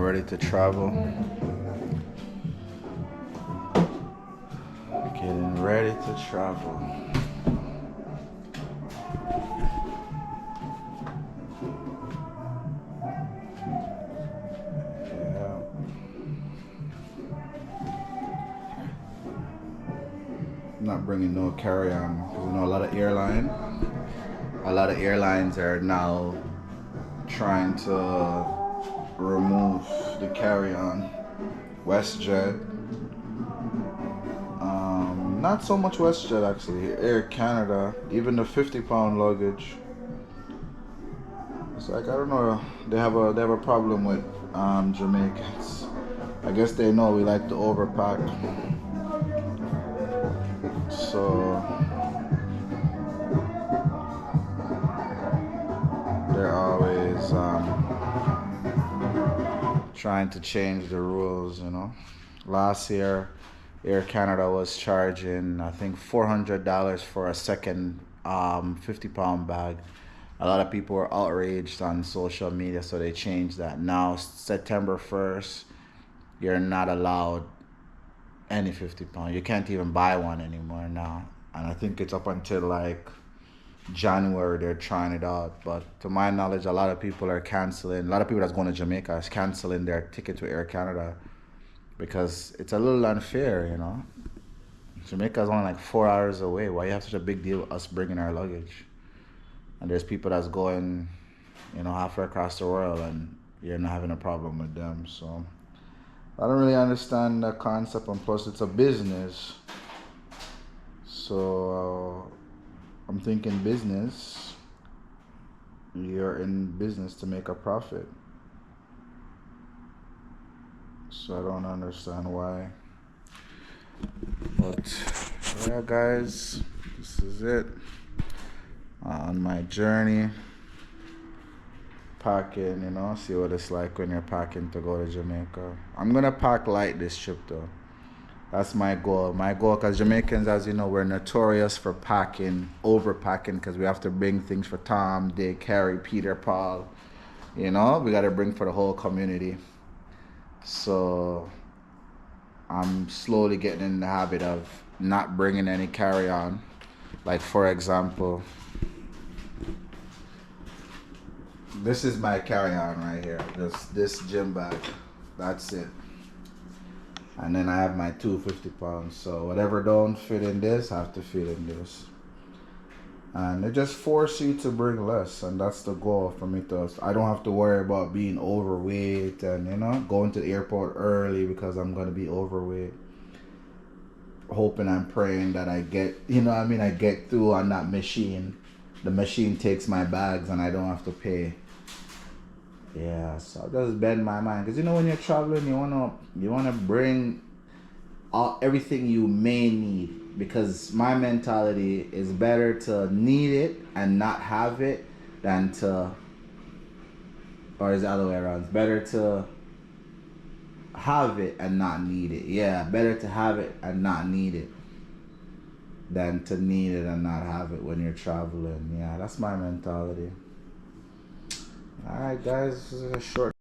ready to travel. Getting ready to travel. Yeah. I'm not bringing no carry-on because a lot of airlines are now trying to remove the carry-on. WestJet, not so much WestJet actually. Air Canada, even the 50-pound luggage. It's like I don't know. They have a problem with Jamaicans. I guess they know we like to overpack. So they're always trying to change the rules, you know. Last year, Air Canada was charging, I think, $400 for a second 50-pound bag. A lot of people were outraged on social media, so they changed that. Now, September 1st, you're not allowed any 50-pound. You can't even buy one anymore now. And I think it's up until like January they're trying it out. But to my knowledge, a lot of people are canceling. A lot of people that's going to Jamaica is canceling their ticket to Air Canada because it's a little unfair, you know. Jamaica is only like 4 hours away. Why you have such a big deal with us bringing our luggage? And there's people that's going, you know, halfway across the world, and you're not having a problem with them. So I don't really understand the concept, and plus it's a business. So I'm thinking business. You're in business to make a profit. So I don't understand why. But yeah, guys, this is it. On my journey, packing, you know, see what it's like when you're packing to go to Jamaica. I'm gonna pack light this trip though. That's my goal. My goal, because Jamaicans, as you know, we're notorious for packing, overpacking, because we have to bring things for Tom, Dick, Harry, Peter, Paul. You know, we gotta bring for the whole community. So I'm slowly getting in the habit of not bringing any carry-on. Like, for example, this is my carry-on right here. This gym bag. That's it. And then I have my 250 pounds. So whatever don't fit in this, I have to fit in this. And it just forces you to bring less. And that's the goal for me to. I don't have to worry about being overweight and, you know, going to the airport early because I'm going to be overweight. Hoping and praying that I get, you know what I mean, I get through on that machine. The machine takes my bags and I don't have to pay. Yeah, so I just bend my mind, because you know when you're traveling, you wanna bring everything you may need, because my mentality is better to need it and not have it than to, or is the other way around? It's better to have it and not need it. Yeah, better to have it and not need it than to need it and not have it when you're traveling. Yeah, that's my mentality. Alright guys, this is a short